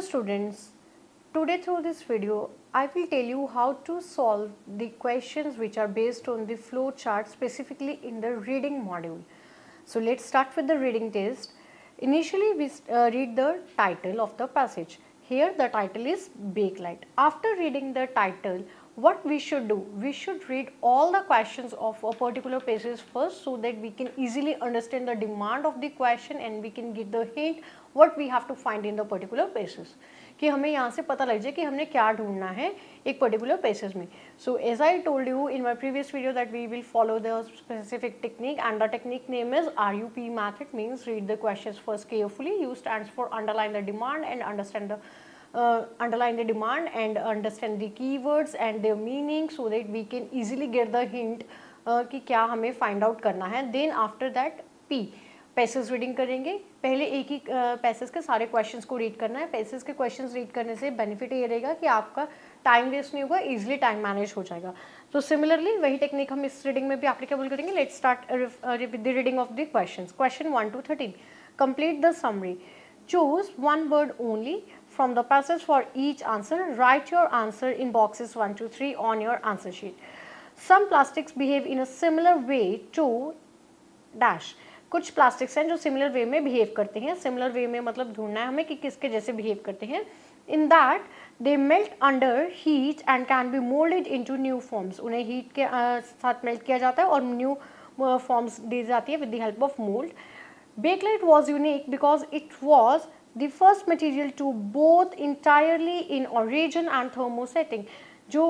students, today through this video I will tell you how to solve the questions which are based on the flow chart specifically in the reading module. So let's start with the reading test. Initially we read the title of the passage. Here the title is Bakelite. After reading the title, what we should do? We should read all the questions of a particular passage first so that we can easily understand the demand of the question and we can get the hint what we have to find in the particular passage. कि हमें यहाँ से पता लग जाए कि हमने क्या ढूंढना है एक पर्टिकुलर पैसेज में. So as I told you in my previous video that we will follow the specific technique and the technique name is RUP method. Means read the questions first carefully. U stands for underline the demand and understand the keywords and their meaning so that we can easily get the hint कि क्या हमें find out करना है. Then after that P passage reading करेंगे. पहले एक ही passage के सारे क्वेश्चंस को रीड करना है. पैसेज के क्वेश्चंस रीड करने से बेनिफिट ये रहेगा कि आपका टाइम वेस्ट नहीं होगा, इजीली टाइम मैनेज हो जाएगा. तो सिमिलरली वही टेक्निक हम इस रीडिंग में भी एप्लीकेबल करेंगे. Let's start with the reading of the questions. Question 1 to 13. Complete the summary. Choose one word only from the passage for each answer. Write your answer in boxes 1 to 3 on your answer sheet. Some plastics behave in a similar way to dash. कुछ plastics हैं जो similar way में behave करते हैं. Similar way में मतलब ढूंढना है हमें कि किसके जैसे बिहेव करते हैं. In that they melt under heat and can be moulded into new forms. उन्हें हीट के साथ मेल्ट किया जाता है और न्यू फॉर्म्स दी जाती है with the help of mould. Bakelite was unique because it was the first material to both entirely in origin and thermosetting. जो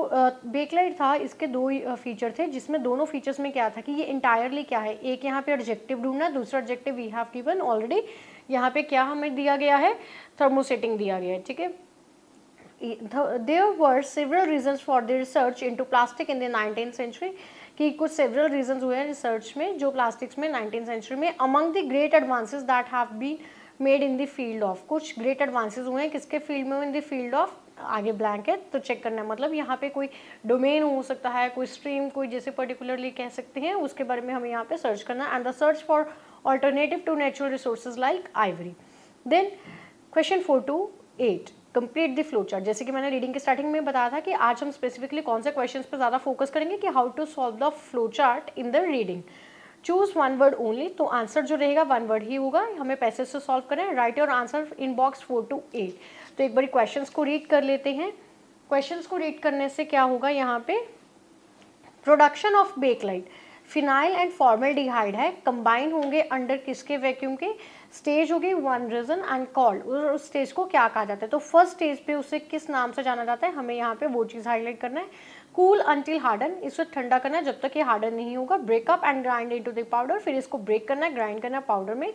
बेकलाइट था इसके दो फीचर थे जिसमें दोनों फीचर्स में क्या था कि ये इंटायरली क्या है. एक यहाँ पे एडजेक्टिव ढूंढना, दूसरा adjective we have given already. यहाँ पे क्या हमें दिया गया है, थर्मोसेटिंग दिया गया है. ठीक है. There were several reasons for the research into plastic in the 19th century. कि कुछ सेवरल रीजंस हुए हैं रिसर्च में जो प्लास्टिक्स में 19th सेंचुरी में. Among the great advances that have been made in the field of. कुछ great advances हुए हैं किसके फील्ड में, इन द फील्ड ऑफ. आगे ब्लैंक है तो चेक करना है, मतलब यहाँ पे कोई डोमेन हो सकता है, कोई स्ट्रीम, कोई जैसे पर्टिकुलरली कह सकते हैं, उसके बारे में हमें यहाँ पे सर्च करना है. And the search for alternative to natural resources like ivory. Then question 4 to 8. Complete the flow chart. जैसे कि मैंने रीडिंग के स्टार्टिंग में बताया था कि आज हम स्पेसिफिकली कौन से क्वेश्चंस पे ज़्यादा फोकस करेंगे कि how to solve the flow chart in the reading. Choose one word only. तो आंसर जो रहेगा वन वर्ड ही होगा. हमें पैसेज से सॉल्व करें. Right your answer in box 4 to 8. तो एक बार क्वेश्चंस को रीड कर लेते हैं. क्वेश्चंस को रीड करने से क्या होगा, यहाँ पे production of bakelite. Phenol and formaldehyde है, कंबाइन होंगे अंडर किसके वैक्यूम के. स्टेज होगी वन रीजन एंड कॉल्ड. उस स्टेज को क्या कहा जाता है, तो फर्स्ट स्टेज पे उसे किस नाम से जाना जाता है, हमें यहाँ पे वो चीज़ हाईलाइट करना है. कूल अंटिल हार्डन, इसे ठंडा करना है जब तक ये हार्डन नहीं होगा. Breakup and grind into the powder, फिर इसको ब्रेक करना है, ग्राइंड करना है पाउडर में.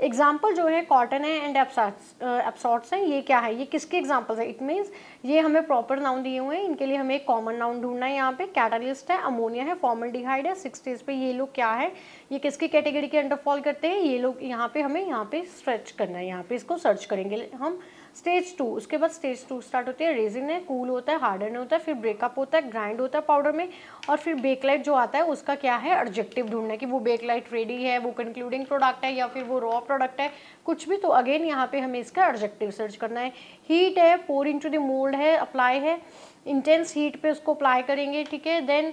एग्जाम्पल जो है कॉटन है एंड एब्सॉर्ट्स हैं. ये क्या है, ये किसके एग्जाम्पल्स है. इट मीन्स ये हमें प्रॉपर नाउन दिए हुए हैं, इनके लिए हमें एक कॉमन नाउन ढूंढना है. यहाँ पे कैटालिस्ट है, अमोनिया है, फॉर्मल्डिहाइड है. 6 स्टेज पे ये लोग क्या है, ये किसकी कैटेगरी के अंडर फॉल करते हैं, ये लोग. यहाँ पे हमें यहाँ पे स्ट्रेच करना है, यहाँ पे इसको सर्च करेंगे हम. स्टेज 2, उसके बाद स्टेज 2 स्टार्ट होती है. रेजिन है, कूल होता है, हार्डन होता है, फिर ब्रेकअप होता है, ग्राइंड होता है पाउडर में, और फिर बेकलाइट जो आता है उसका क्या है, एडजेक्टिव ढूंढना है कि वो बेकलाइट रेडी है, वो कंक्लूडिंग प्रोडक्ट है या फिर वो रॉ प्रोडक्ट है, कुछ भी. तो अगेन यहाँ पे हमें इसका एडजेक्टिव सर्च करना है. हीट है, पोर इनटू द मोल्ड है, अप्लाई है, इंटेंस हीट पे उसको अप्लाई करेंगे. ठीक है. देन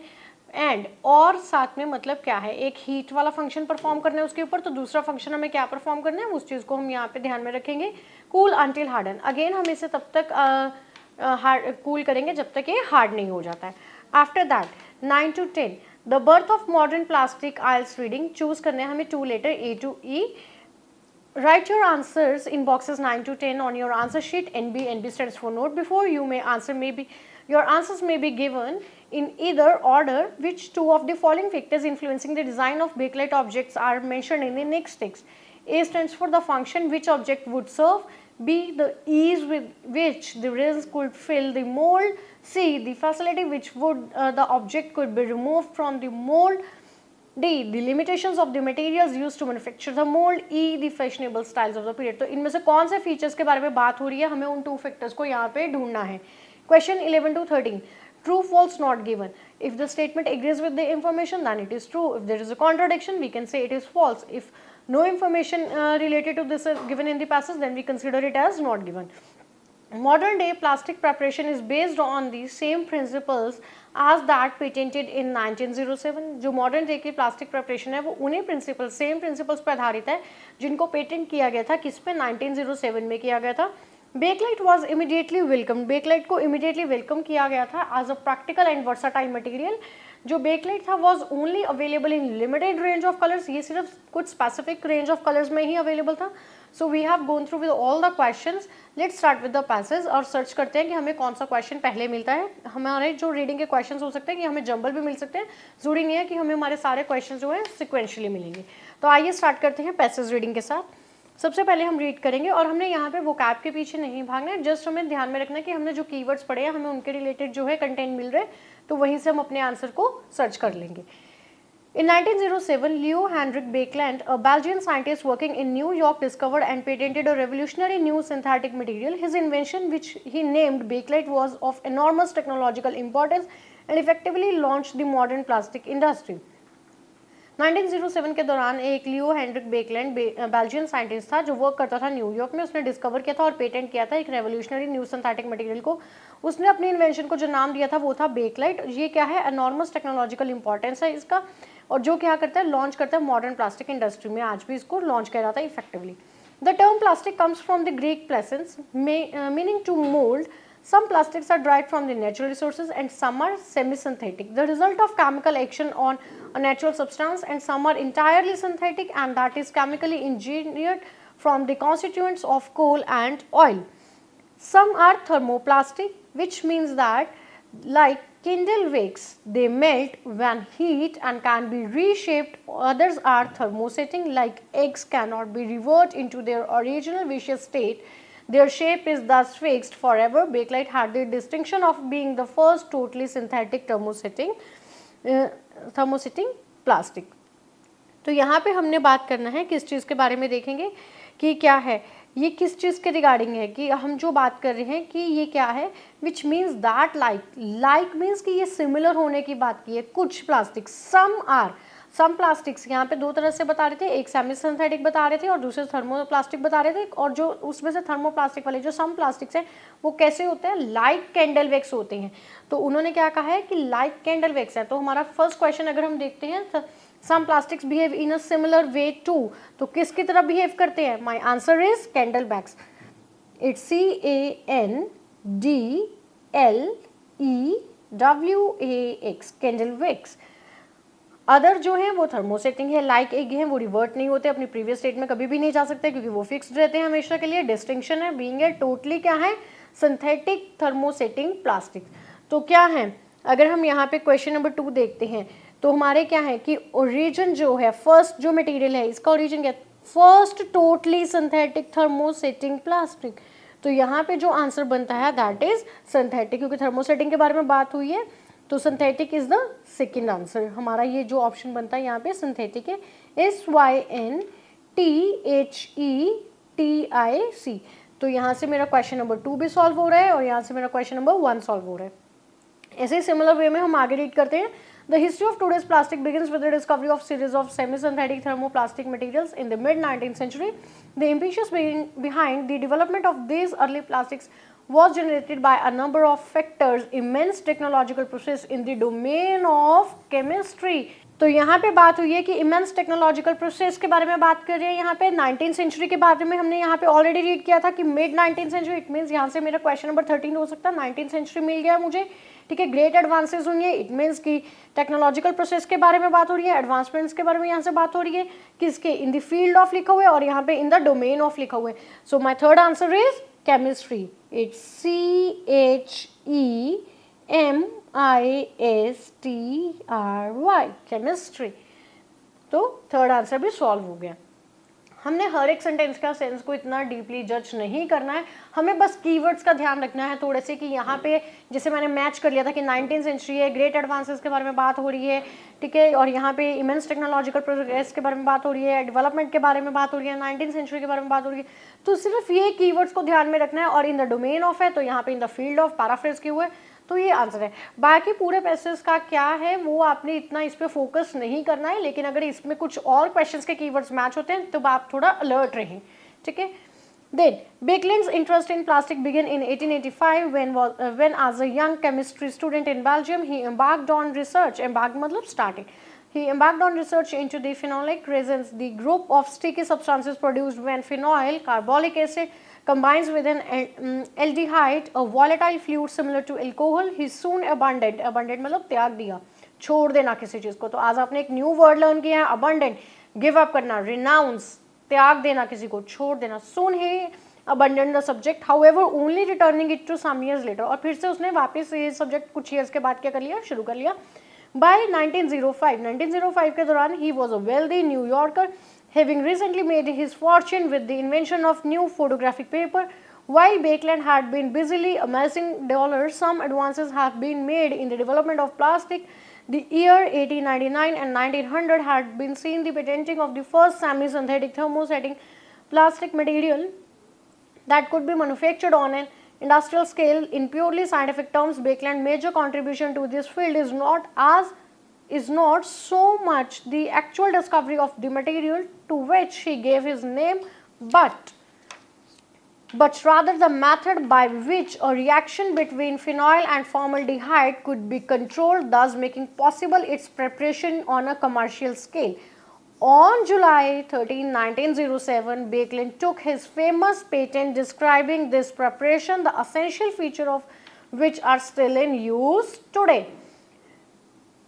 एंड और साथ में मतलब क्या है, एक हीट वाला फंक्शन परफॉर्म करना है उसके ऊपर, तो दूसरा फंक्शन हमें क्या परफॉर्म करना है उस चीज़ को हम यहाँ पे ध्यान में रखेंगे. Cool until harden. अगेन हम इसे तब तक कूल करेंगे जब तक ये हार्ड नहीं हो जाता है. After that 9 to 10. The birth of modern plastic. IELTS reading. Choose करने हैं हमें 2 letter A to E. Write your answers in boxes 9 to 10 on your answer sheet. NB stands for note. Before you may answer your answers may be given in either order. Which two of the following factors influencing the design of bakelite objects are mentioned in the next text? A stands for the function which object would serve. B, the ease with which the rails could fill the mold. C, the facility which would the object could be removed from the mold. D, the limitations of the materials used to manufacture the mold. E, the fashionable styles of the period. तो इनमें से कौन से features के बारे में बात हो रही है, हमें उन 2 फैक्टर्स को यहाँ पे ढूंढना है. Question 11 to 13. True, false, not given. If the statement agrees with the information, then it is true. If there is a contradiction, we can say it is false. If no information related to this is given in the passage, then we consider it as not given. Modern day plastic preparation is based on the same principles as that patented in 1907. जो modern day की plastic preparation है वो उन्हीं same principles पर आधारित है जिनको patent किया गया था, किस पे, 1907 में किया गया था. Bakelite was immediately welcome. Bakelite को इमीडिएटली वेलकम किया गया था as a practical and versatile material. जो बेकलाइट था was only available in limited range of colours. ये सिर्फ कुछ स्पेसिफिक रेंज ऑफ कलर्स में ही अवेलेबल था. So we have gone through with all the questions. Let's start with the passage और search करते हैं कि हमें कौन सा क्वेश्चन पहले मिलता है. हमारे जो रीडिंग के क्वेश्चंस हो सकते हैं कि हमें जंबल भी मिल सकते हैं, जरूरी नहीं है कि हमें हमारे सारे क्वेश्चन जो है सिक्वेंशली मिलेंगे. तो आइए स्टार्ट करते हैं पैसेज रीडिंग के साथ. सबसे पहले हम रीड करेंगे और हमने यहाँ पे वोकैब के पीछे नहीं भागना है, जस्ट हमें ध्यान में रखना है कि हमने जो कीवर्ड्स पढ़े हैं हमें उनके रिलेटेड जो है कंटेंट मिल रहे हैं, तो वहीं से हम अपने आंसर को सर्च कर लेंगे. In 1907, Leo Hendrik Baekeland, a Belgian scientist working in New York, discovered and patented a revolutionary new synthetic material. His invention, which he named Bakelite, was of enormous technological importance and effectively launched the modern plastic industry. 1907 के दौरान एक लियो Heinrich Baekeland Belgian scientist था जो work करता था New York में. उसने discover किया था और पेटेंट किया था एक रेवोल्यूशनरी न्यू सिंथेटिक मटेरियल को. उसने अपनी इन्वेंशन को जो नाम दिया था वो था बेकलाइट. ये क्या है, एनॉर्मस टेक्नोलॉजिकल इंपॉर्टेंस है इसका, और जो क्या करता है, लॉन्च करता है मॉडर्न प्लास्टिक इंडस्ट्री में. आज भी इसको लॉन्च किया जाता है effectively. The term plastic comes from the Greek plassein meaning to mould. Some plastics are derived from the natural resources and some are semi-synthetic, the result of chemical action on a natural substance, and some are entirely synthetic and that is chemically engineered from the constituents of coal and oil. Some are thermoplastic, which means that like Kindle wicks, they melt when heat and can be reshaped. Others are thermosetting, like eggs cannot be reverted into their original viscous state. Their shape is thus fixed forever. Bakelite had the distinction of being the first totally synthetic thermosetting plastic. तो यहाँ पे हमने बात करना है किस चीज़ के बारे में, देखेंगे कि क्या है ये, किस चीज़ के रिगार्डिंग है, कि हम जो बात कर रहे हैं कि ये क्या है. Which means that like means कि ये सिमिलर होने की बात की है. कुछ प्लास्टिक, सम प्लास्टिक्स यहाँ पे दो तरह से बता रहे थे, एक सेमी सिंथेटिक बता रहे थे और दूसरे थर्मोप्लास्टिक बता रहे थे. और जो उसमें से थर्मोप्लास्टिक वाले जो सम प्लास्टिक्स हैं वो कैसे होते हैं, लाइक कैंडल वैक्स होते हैं. तो उन्होंने क्या कहा है कि लाइक कैंडल वैक्स है. तो हमारा फर्स्ट क्वेश्चन अगर हम देखते हैं, some plastics behave in a similar way to, तो किसकी तरह बिहेव करते हैं. My answer is candle wax. It's CANDLEWAX, candle wax. Other जो है वो थर्मोसेटिंग है, लाइक एग है, वो रिवर्ट नहीं होते, अपनी प्रीवियस स्टेट में कभी भी नहीं जा सकते क्योंकि वो फिक्स्ड रहते हैं हमेशा के लिए. डिस्टिंक्शन है, बीइंग है टोटली क्या है, सिंथेटिक थर्मोसेटिंग प्लास्टिक. तो क्या है, अगर हम यहाँ पे क्वेश्चन नंबर 2 देखते हैं तो हमारे क्या है कि ओरिजिन जो है, फर्स्ट जो मटेरियल है इसका ओरिजिन क्या है, first totally synthetic thermosetting plastic. तो यहाँ पे जो आंसर बनता है दैट इज सिंथेटिक, क्योंकि थर्मोसेटिंग के बारे में बात हुई है तो synthetic is the second answer. हमारा ये जो ऑप्शन बनता है यहाँ पे सिंथेटिक है, SYNTHETIC. तो यहाँ से मेरा क्वेश्चन नंबर 2 भी सॉल्व हो रहा है और यहाँ से मेरा क्वेश्चन नंबर 1 सॉल्व हो रहा है. ऐसे ही सिमिलर वे में हम आगे रीड करते हैं. The history of today's plastic begins with the discovery of series of semi-synthetic thermoplastic materials in the mid-19th century. The impetus behind the development of these early plastics was generated by a number of factors, immense technological process in the domain of chemistry. तो यहाँ पे बात हुई है कि immense technological process के बारे में बात कर रहे हैं. यहाँ पे 19th सेंचुरी के बारे में हमने यहाँ पे ऑलरेडी रीड किया था कि mid 19th century. It means यहाँ से मेरा क्वेश्चन नंबर 13 हो सकता है. 19th सेंचुरी मिल गया मुझे, ठीक है. ग्रेट एडवांसेस हुई है, इट मीन्स कि टेक्नोलॉजिकल प्रोसेस के बारे में बात हो रही है, एडवांसमेंट्स के बारे में यहाँ से बात हो रही है, किसके, इन द फील्ड ऑफ लिखा हुआ है और यहाँ पे इन द डोमेन ऑफ लिखा हुआ है. So my third answer is chemistry. It's CHEMISTRY, chemistry. तो थर्ड आंसर भी सॉल्व हो गया. हमने हर एक सेंटेंस का सेंस को इतना डीपली जज नहीं करना है, हमें बस कीवर्ड्स का ध्यान रखना है थोड़े से कि यहाँ पे जैसे मैंने मैच कर लिया था कि 19th सेंचुरी है, ग्रेट एडवांसेस के बारे में बात हो रही है, ठीक है, और यहाँ पे इमेंस टेक्नोलॉजिकल प्रोग्रेस के बारे में बात हो रही है, डेवलपमेंट के बारे में बात हो रही है, 19th सेंचुरी के बारे में बात हो रही है. तो सिर्फ ये कीवर्ड्स को ध्यान में रखना है. और इन द डोमेन ऑफ है तो यहाँ पे इन द फील्ड ऑफ पैराफ्रेज किए हुए, तो ये आंसर है. बाकी पूरे पैसेज का क्या है वो आपने इतना इस पे फोकस नहीं करना है, लेकिन अगर इसमें कुछ और क्वेश्चंस के कीवर्ड्स मैच होते हैं तो आप थोड़ा अलर्ट रहें, ठीक है. Then Beeckland's interest in plastic began in 1885 when as a young chemistry student in Belgium he embarked on research. Embarked matlab started. He embarked on research into the phenolic resins, the group of sticky substances produced when phenol, carbolic acid, combines with an aldehyde, a volatile fluid similar to alcohol. He soon abandoned मतलब त्याग दिया, छोड़ देना किसी चीज़ को. तो आज आपने एक न्यू वर्ड लर्न किया है, abandon, give up करना, renounce, त्याग देना किसी को, छोड़ देना. Soon he abandoned the subject, however only returning it to some years later. और फिर से उसने वापस ये सब्जेक्ट कुछ ईयर्स के बाद क्या कर लिया, शुरू कर लिया. By 1905 के दौरान he was a wealthy New Yorker, having recently made his fortune with the invention of new photographic paper. While Beeckland had been busily amassing dollars, some advances have been made in the development of plastic. The year 1899 and 1900 had been seen the patenting of the first semi-synthetic thermosetting plastic material that could be manufactured on an industrial scale. In purely scientific terms, Beeckland's major contribution to this field is not so much the actual discovery of the material to which he gave his name, but rather the method by which a reaction between phenol and formaldehyde could be controlled, thus making possible its preparation on a commercial scale. On July 13, 1907, Beeckland took his famous patent describing this preparation, the essential feature of which are still in use today.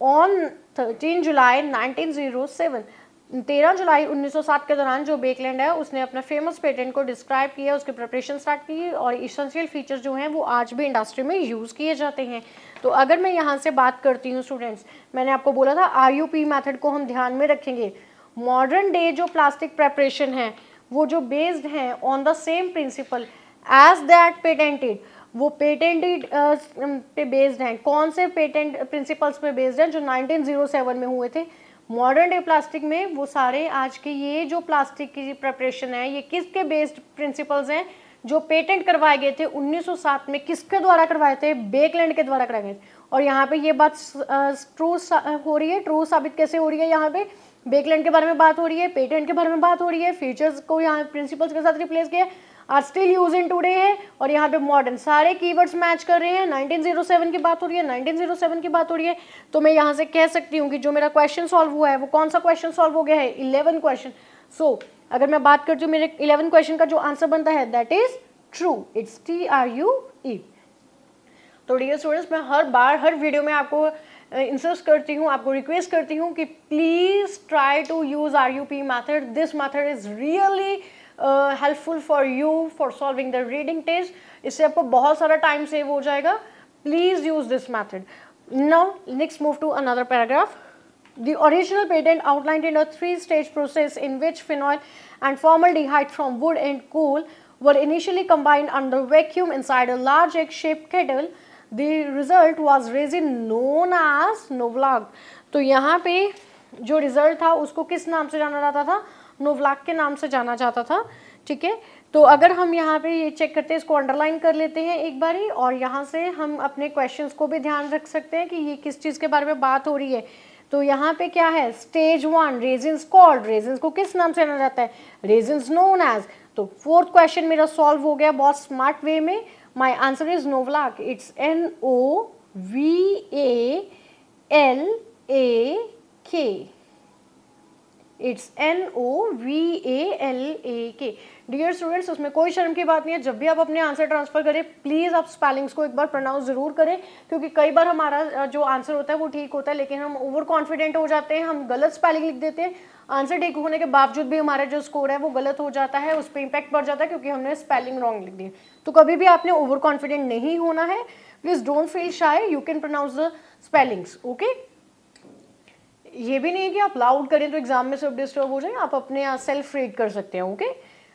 On 13 July 1907, 13 जुलाई 1907 के दौरान जो Baekeland है उसने अपना famous patent को describe किया, उसकी preparation start की और इसेंशियल फीचर्स जो हैं वो आज भी इंडस्ट्री में यूज़ किए जाते हैं. तो अगर मैं यहाँ से बात करती हूँ स्टूडेंट्स, मैंने आपको बोला था RUP मेथड को हम ध्यान में रखेंगे. मॉडर्न डे जो प्लास्टिक प्रेपरेशन है वो जो बेस्ड हैं on the same principle as that patented, वो पेटेंटेड पे बेस्ड हैं. कौन से पेटेंट प्रिंसिपल्स पे बेस्ड हैं? जो 1907 में हुए थे. मॉडर्न डे प्लास्टिक में वो सारे आज के ये जो प्लास्टिक की प्रिपरेशन है ये किसके बेस्ड प्रिंसिपल्स हैं? जो पेटेंट करवाए गए थे 1907 में, किसके द्वारा करवाए थे? बेकलैंड के द्वारा करवाए गए. और यहाँ पे ये बात ट्रू हो रही है. ट्रू साबित कैसे हो रही है? यहाँ पे बेकलैंड के बारे में बात हो रही है, पेटेंट के बारे में बात हो रही है, फीचर्स को यहाँ प्रिंसिपल्स के साथ रिप्लेस किया, are still use in today है. और यहाँ पे मॉडर्न सारे कीवर्ड्स मैच कर रहे हैं. 1907 की बात हो रही है, 1907 की बात हो रही है. तो मैं यहाँ से कह सकती हूँ कि जो मेरा क्वेश्चन सॉल्व हुआ है वो कौन सा क्वेश्चन सॉल्व हो गया है? 11 क्वेश्चन. सो अगर मैं बात करती हूँ मेरे 11 क्वेश्चन का जो आंसर बनता है that is true. It's TRUE. तो डियर स्टूडेंट्स, मैं हर बार हर वीडियो में आपको इंसिस्ट करती हूँ, आपको रिक्वेस्ट करती हूँ कि please try to use RUP method. This method is really helpful for you for solving the reading test. इससे आपको बहुत सारा टाइम सेव हो जाएगा. Please use this method. Now next move to another paragraph. The original patent outlined in a 3-stage process in which phenol and formaldehyde from wood and coal were initially combined under vacuum inside a large egg-shaped kettle. The result was resin known as Novlog. तो यहाँ पे जो result था उसको किस नाम से जाना जाता था? नोवलाक के नाम से जाना जाता था. ठीक है, तो अगर हम यहाँ पे ये चेक करते हैं, इसको अंडरलाइन कर लेते हैं एक बारी, और यहाँ से हम अपने क्वेश्चंस को भी ध्यान रख सकते हैं कि ये किस चीज़ के बारे में बात हो रही है. तो यहाँ पे क्या है? Stage 1 resins called. रेजिन्स को किस नाम से जाना जाता है? Resins known as. तो फोर्थ क्वेश्चन मेरा सॉल्व हो गया बहुत स्मार्ट वे में. My answer is novolac. It's NOVALAK. It's NOVALAK. Dear students, उसमें कोई शर्म की बात नहीं है. जब भी आप अपने आंसर ट्रांसफर करें प्लीज़ आप स्पेलिंग्स को एक बार प्रोनाउंस ज़रूर करें, क्योंकि कई बार हमारा जो आंसर होता है वो ठीक होता है लेकिन हम ओवर कॉन्फिडेंट हो जाते हैं, हम गलत स्पेलिंग लिख देते हैं. आंसर ठीक होने के बावजूद भी हमारा जो स्कोर है वो गलत हो जाता है, उस पर इम्पैक्ट पड़ जाता है क्योंकि हमने स्पेलिंग रॉन्ग लिख दी. तो कभी भी आपने ओवर कॉन्फिडेंट नहीं होना है. Please don't feel shy, you can pronounce the spellings. Okay, ये भी नहीं है कि आप लाउड करें तो एग्जाम में सब डिस्टर्ब हो जाए. आप अपने सेल्फ रीड कर सकते हैं. ओके,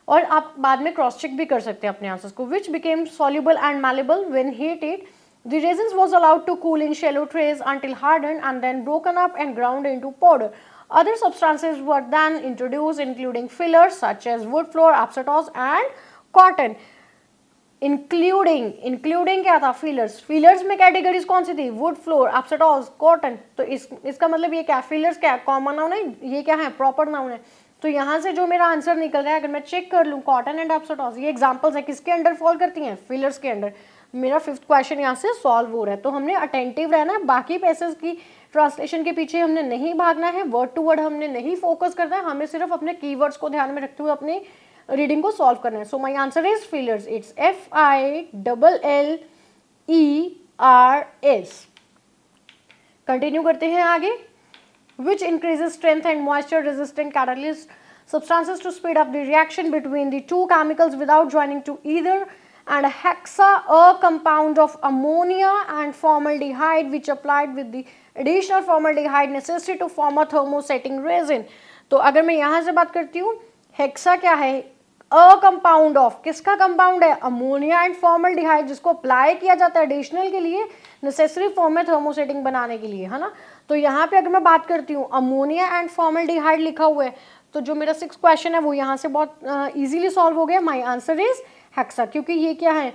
और आप बाद में क्रॉस चेक भी कर सकते हैं अपने आंसर्स को. Which became soluble and malleable when heated. The resins was allowed to cool in shallow trays until hardened and then broken up and ground into powder. Other substances were then introduced including fillers such as wood flour, acetose and cotton. Including क्या था? Fillers में categories कौन सी थी? Wood flour, asbestos, cotton. तो इसका मतलब ये क्या? फिलर्स क्या कॉमन नाउन है? ये क्या है? प्रॉपर नाउन है. तो यहाँ से जो मेरा आंसर निकल रहा है, अगर मैं चेक कर लूँ कॉटन एंड एप्सोटॉस, ये एग्जांपल्स है, किसके अंडर फॉल करती हैं, फिलर्स के अंडर। मेरा 5th क्वेश्चन यहाँ से सॉल्व हो रहा है। तो हमने अटेंटिव रहना है, बाकी पैसेज की ट्रांसलेशन के पीछे हमने नहीं भागना है, वर्ड टू वर्ड हमने नहीं फोकस करना है, हमें सिर्फ अपने कीवर्ड्स को ध्यान में रखते हुए अपनी रीडिंग को सॉल्व करना है। So my answer is fillers, it's FILLERS। Continue करते हैं आगे। Which increases strength and moisture resistant catalyst substances to speed up the reaction between the two chemicals without joining to either, and hexa, a compound of ammonia and formaldehyde which applied with the additional formaldehyde necessary to form a thermosetting resin। तो अगर मैं यहाँ से बात करती हूँ, hexa क्या है, अ कंपाउंड ऑफ, किसका कंपाउंड है, अमोनिया एंड फॉर्मल्डिहाइड, जिसको अप्लाई किया जाता है एडिशनल के लिए, नेसेसरी फॉर्म में थर्मोसेटिंग बनाने के लिए, है ना। तो यहाँ पे अगर मैं बात करती हूँ अमोनिया एंड फॉर्मल्डिहाइड लिखा हुआ है, तो जो मेरा 6th क्वेश्चन है वो यहाँ से बहुत इजीली सॉल्व हो गया। माय आंसर इज हेक्सा, क्योंकि ये क्या है,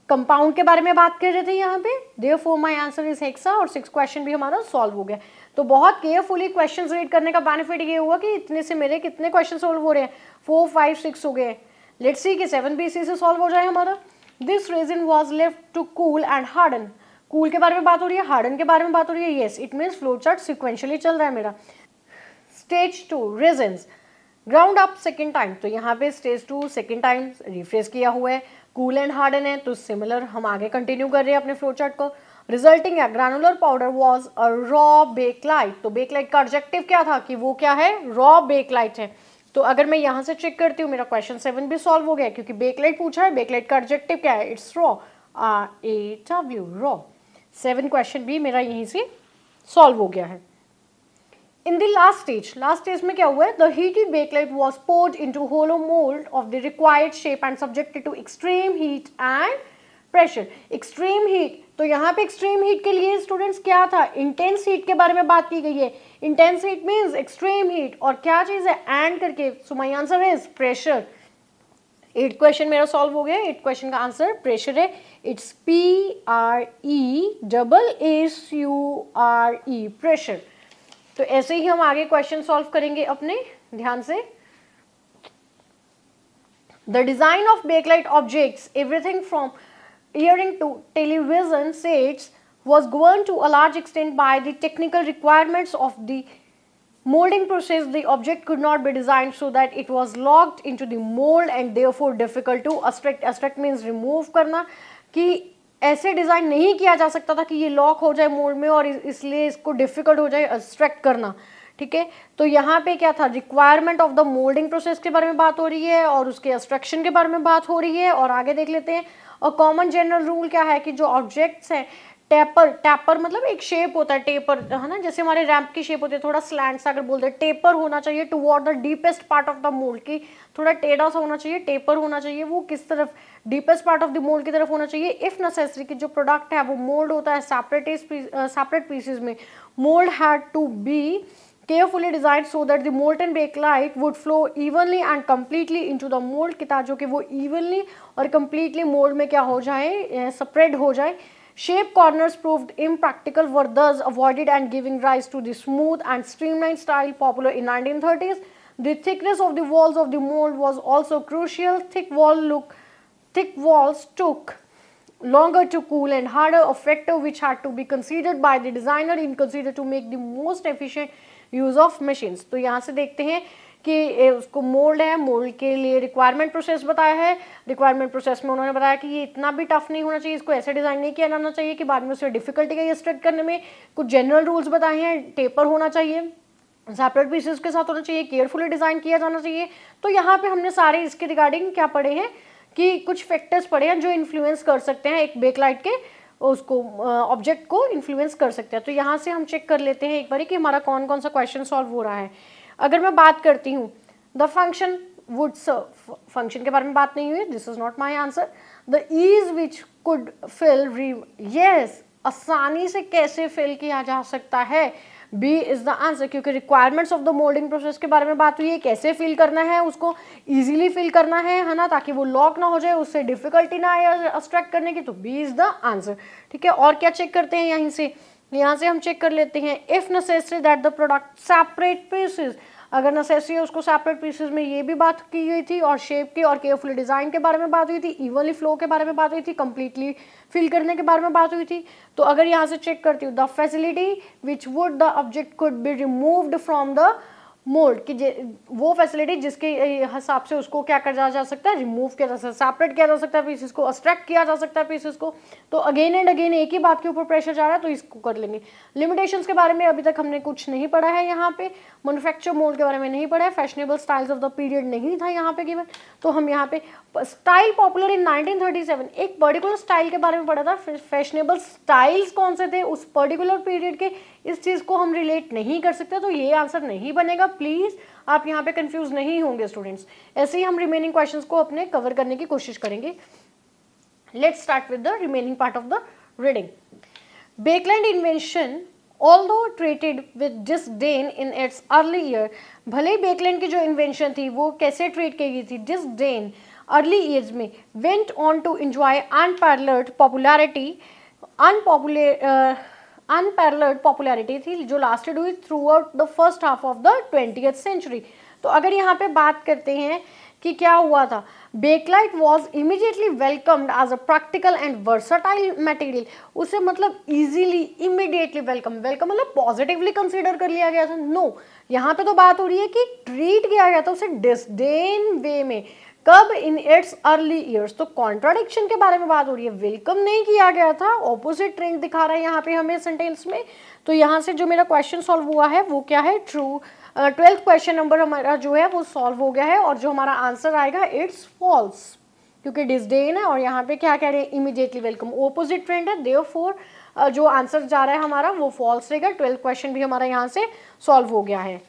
कंपाउंड के बारे में बात कर रहे थे यहाँ पे, therefore my answer is hexa, और 6th क्वेश्चन भी हमारा सॉल्व हो गया। तो बहुत केयरफुली क्वेश्चंस रीड करने का बेनिफिट ये हुआ कि इतने से मेरे कितने क्वेश्चन सॉल्व हो रहे हैं, 4, 5, 6 हो गए। लेट्स सी कि 7 BC से सॉल्व हो जाए हमारा। This resin was left to cool and harden, cool के बारे में बात हो रही है, हार्डन के बारे में बात हो रही है, yes it means flow chart sequentially चल रहा है मेरा। Stage 2 resins ground up second time, तो यहाँ पे स्टेज 2 सेकेंड टाइम रिफ्रेश किया हुआ है, कूल एंड हार्डन है, तो सिमिलर हम आगे कंटिन्यू कर रहे हैं अपने फ्लो चार्ट को। रिजल्टिंग है granular powder was a raw bakelite, तो बेकलाइट का ऑब्जेक्टिव क्या था कि वो क्या है, रॉ बेकलाइट है। तो अगर मैं यहाँ से चेक करती हूँ, मेरा क्वेश्चन 7 भी सॉल्व हो गया, क्योंकि बेकलाइट पूछा है, बेकलाइट का ऑब्जेक्टिव क्या है, it's raw, RAW, raw. 7 question भी मेरा यहीं से सॉल्व हो गया है। इन द लास्ट स्टेज में क्या हुआ है, the heated bakelite was poured into hollow mould of the required shape and subjected to extreme heat and pressure. Extreme heat, तो यहाँ पे एक्सट्रीम हीट के लिए स्टूडेंट्स क्या था, इंटेंस हीट के बारे में बात की गई है। Intense heat means extreme heat, और क्या चीज है, एंड करके, so my answer is pressure. 8 question मेरा सॉल्व हो गया। 8 क्वेश्चन का आंसर प्रेशर है, इट्स PRESSURE, प्रेशर। तो ऐसे ही हम आगे क्वेश्चन सॉल्व करेंगे अपने ध्यान से। The design of bakelite objects, everything from earring to television sets, was governed to a large extent by the technical requirements of the molding process. The object could not be designed so that it was locked into the mold and therefore difficult to abstract. Abstract means remove करना, कि ऐसे design नहीं किया जा सकता था कि ये लॉक हो जाए मोल्ड में, और इसलिए इसको डिफिकल्ट हो जाए abstract करना। ठीक है, तो यहाँ पे क्या था, requirement of the moulding process के बारे में बात हो रही है, और उसके एक्सट्रैक्शन के बारे में बात हो रही है। और आगे देख लेते हैं, और कॉमन जनरल रूल क्या है कि जो ऑब्जेक्ट्स हैं, टैपर मतलब एक शेप होता है, टेपर है ना, जैसे हमारे रैंप की शेप होती है, थोड़ा स्लैंट सा अगर बोलते हैं, टेपर होना चाहिए toward the deepest part of the mould, की थोड़ा टेढ़ा सा होना चाहिए, टेपर होना चाहिए, वो किस तरफ, deepest part of the mould की तरफ होना चाहिए। इफ नेसेसरी कि जो प्रोडक्ट है वो मोल्ड होता है सेपरेट पीसेज में, mould had to be carefully designed so that the molten bakelite would flow evenly and completely into the mold, कि ताकि कि वो evenly और completely mold में क्या हो जाए, spread हो जाए। Shape corners proved impractical were thus avoided and giving rise to the smooth and streamlined style popular in 1930s. The thickness of the walls of the mold was also crucial. Thick walls took longer to cool and harder, a factor which had to be considered by the designer in consider to make the most efficient use of machines. तो यहाँ से देखते हैं कि उसको mould है, mould के लिए रिक्वायरमेंट प्रोसेस बताया है। रिक्वायरमेंट प्रोसेस में उन्होंने बताया कि ये इतना भी टफ नहीं होना चाहिए, इसको ऐसे डिजाइन नहीं किया जाना चाहिए कि बाद में उसे डिफिकल्टी का स्ट्रक्ट करने में। कुछ जनरल रूल्स बताए हैं, टेपर होना चाहिए, सेपरेट पीसेस के साथ होना चाहिए, केयरफुली डिजाइन किया जाना चाहिए। तो यहाँ पे हमने सारे इसके रिगार्डिंग क्या पढ़े हैं कि कुछ फैक्टर्स पढ़े हैं जो इन्फ्लुएंस कर सकते हैं एक बेकलाइट के उसको ऑब्जेक्ट को इन्फ्लुएंस कर सकते हैं। तो यहाँ से हम चेक कर लेते हैं एक बार कि हमारा कौन कौन सा क्वेश्चन सॉल्व हो रहा है। अगर मैं बात करती हूँ the function would serve, function के बारे में बात नहीं हुई, this is not my answer. The ease which could fill, yes आसानी से कैसे फिल किया जा सकता है, बी इज द आंसर, क्योंकि requirements of the moulding process के बारे में बात हुई है, कैसे फिल करना है, उसको इजीली फिल करना है ना, ताकि वो लॉक ना हो जाए, उससे डिफिकल्टी ना आए एक्सट्रैक्ट करने की, तो बी इज द आंसर। ठीक है, और क्या चेक करते हैं यहाँ से हम चेक कर लेते हैं, if necessary that the product separate pieces, अगर नेसेसरी है उसको सेपरेट पीसेस में, ये भी बात की गई थी, और शेप की और केयरफुली डिजाइन के बारे में बात हुई थी, इवनली फ्लो के बारे में बात हुई थी, कंप्लीटली फिल करने के बारे में बात हुई थी। तो अगर यहाँ से चेक करती हूँ, the facility which would the object could be removed from the mould, कि वो फैसिलिटी जिसके हिसाब से उसको क्या करा जा सकता है, रिमूव किया जा सकता है, सेपरेट किया जा सकता है पीसेस को, एक्सट्रैक्ट किया जा सकता है पीसेस को। तो अगेन एंड अगेन एक ही बात के ऊपर प्रेशर जा रहा है, तो इसको कर लेंगे। लिमिटेशंस के बारे में अभी तक हमने कुछ नहीं पढ़ा है यहाँ पे, मैन्युफैक्चर मोल्ड के बारे में नहीं पढ़ा है, fashionable styles of the period नहीं था यहाँ पे गिवन। तो हम यहाँ पे स्टाइल पॉपुलर इन 1937, एक पर्टिकुलर स्टाइल के बारे में पढ़ा था। फैशनेबल स्टाइल्स कौन से थे उस पर्टिकुलर पीरियड के, इस चीज को हम रिलेट नहीं कर सकते, तो ये आंसर नहीं बनेगा। प्लीज आप यहाँ पे कंफ्यूज नहीं होंगे स्टूडेंट्स। ऐसे ही हम रिमेनिंग क्वेश्चंस को अपने कवर करने की कोशिश करेंगे। Let's start with the remaining part of the reading. Baekeland invention although treated with disdain in its early year, भले ही बेकलैंड की जो इन्वेंशन थी वो कैसे ट्रीट की गई थी, disdain अर्ली ईयर्स में, went on to enjoy unparalleled popularity, unparalleled popularity थी जो लास्टेड हुई throughout the first half of the 20th century. तो अगर यहाँ पे बात करते हैं कि क्या हुआ था, bakelite was immediately welcomed as a practical and versatile material, उसे मतलब इजीली इमीडिएटली वेलकम मतलब पॉजिटिवली कंसीडर कर लिया गया था। नो, यहाँ पे तो बात हो रही है कि ट्रीट किया गया था उसे डिसडेन वे में, कब, इन इट्स अर्ली ईयर्स। तो कॉन्ट्राडिक्शन के बारे में बात हो रही है, वेलकम नहीं किया गया था, ऑपोजिट ट्रेंड दिखा रहा है यहाँ पे हमें सेंटेंस में। तो यहाँ से जो मेरा क्वेश्चन सॉल्व हुआ है वो क्या है, ट्रू। 12th क्वेश्चन नंबर हमारा जो है वो सॉल्व हो गया है, और जो हमारा आंसर आएगा इट्स फॉल्स, क्योंकि डिसडेन है और यहाँ पे क्या कह रहे हैं, इमीडिएटली वेलकम, ऑपोजिट ट्रेंड है, देयरफॉर जो आंसर जा रहा है हमारा वो फॉल्स रहेगा। 12th क्वेश्चन भी हमारा यहाँ से सॉल्व हो गया है।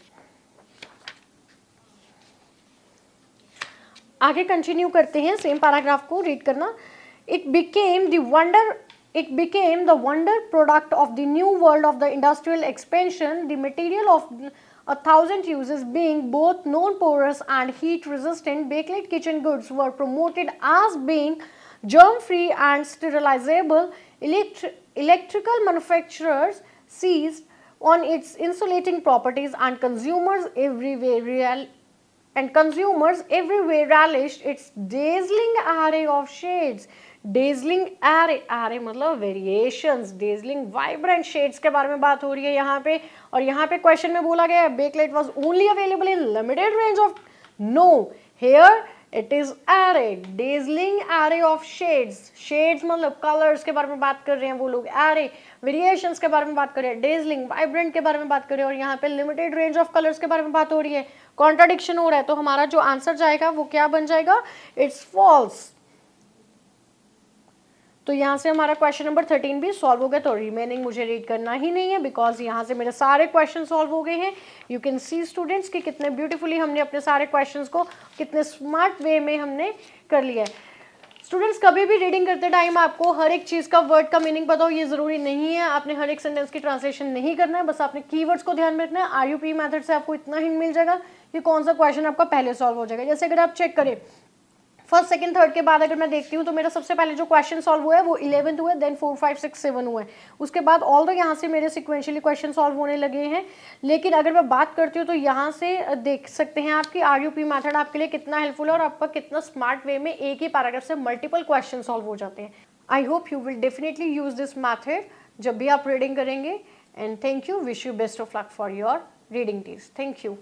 आगे कंटिन्यू करते हैं, सेम पैराग्राफ को रीड करना। It became the wonder product of the new world of the industrial expansion, the material of 1,000 uses being both non-porous and heat resistant. Bakelite kitchen goods were promoted as being germ free and sterilizable. Electrical manufacturers seized on its insulating properties, and consumers everywhere relished its dazzling array of shades. Dazzling array मतलब variations, dazzling vibrant shades के बारे में बात हो रही है यहाँ पे। और यहाँ पे क्वेश्चन में बोला गया है bakelite was only available in limited range of, no, here it is array, dazzling array of shades मतलब कलर्स के बारे में बात कर रहे हैं वो लोग, एरे वेरिएशंस के बारे में बात कर रहे हैं, डेजलिंग वाइब्रेंट के बारे में बात कर रहे हैं, और यहाँ पे लिमिटेड रेंज ऑफ कलर्स के बारे में बात हो रही है। कॉन्ट्राडिक्शन हो रहा है, तो हमारा जो आंसर जाएगा वो क्या बन जाएगा, इट्स फॉल्स। तो यहाँ से हमारा क्वेश्चन नंबर 13 भी सॉल्व हो गया। तो रिमेनिंग मुझे रीड करना ही नहीं है, बिकॉज यहाँ से मेरे सारे क्वेश्चन सॉल्व हो गए हैं। यू कैन सी स्टूडेंट्स कि कितने ब्यूटीफुली हमने अपने सारे क्वेश्चंस को कितने स्मार्ट वे में हमने कर लिया है। स्टूडेंट्स, कभी भी रीडिंग करते टाइम आपको हर एक चीज़ का वर्ड का मीनिंग पता हो ये ज़रूरी नहीं है, आपने हर एक सेंटेंस की ट्रांसलेशन नहीं करना है, बस आपने कीवर्ड्स को ध्यान में रखना है। आरयूपी मेथड से आपको इतना हिंट मिल जाएगा कि कौन सा क्वेश्चन आपका पहले सॉल्व हो जाएगा। जैसे अगर आप चेक करें फर्स्ट सेकंड थर्ड के बाद अगर मैं देखती हूँ तो मेरा सबसे पहले जो क्वेश्चन सॉल्व हुआ है वो 11th हुआ है, देन 4 5 6 7 हुआ है। उसके बाद ऑल द यहाँ से मेरे सिक्वेंशियली क्वेश्चन सॉल्व होने लगे हैं। लेकिन अगर मैं बात करती हूँ तो यहाँ से देख सकते हैं आपकी आरयूपी मेथड आपके लिए कितना हेल्पफुल है और आपका कितना स्मार्ट वे में एक ही पैराग्राफ से मल्टीपल क्वेश्चन सॉल्व हो जाते हैं। I hope you will definitely use this method जब भी आप रीडिंग करेंगे। And thank you, wish you best of luck for your reading days. Thank you.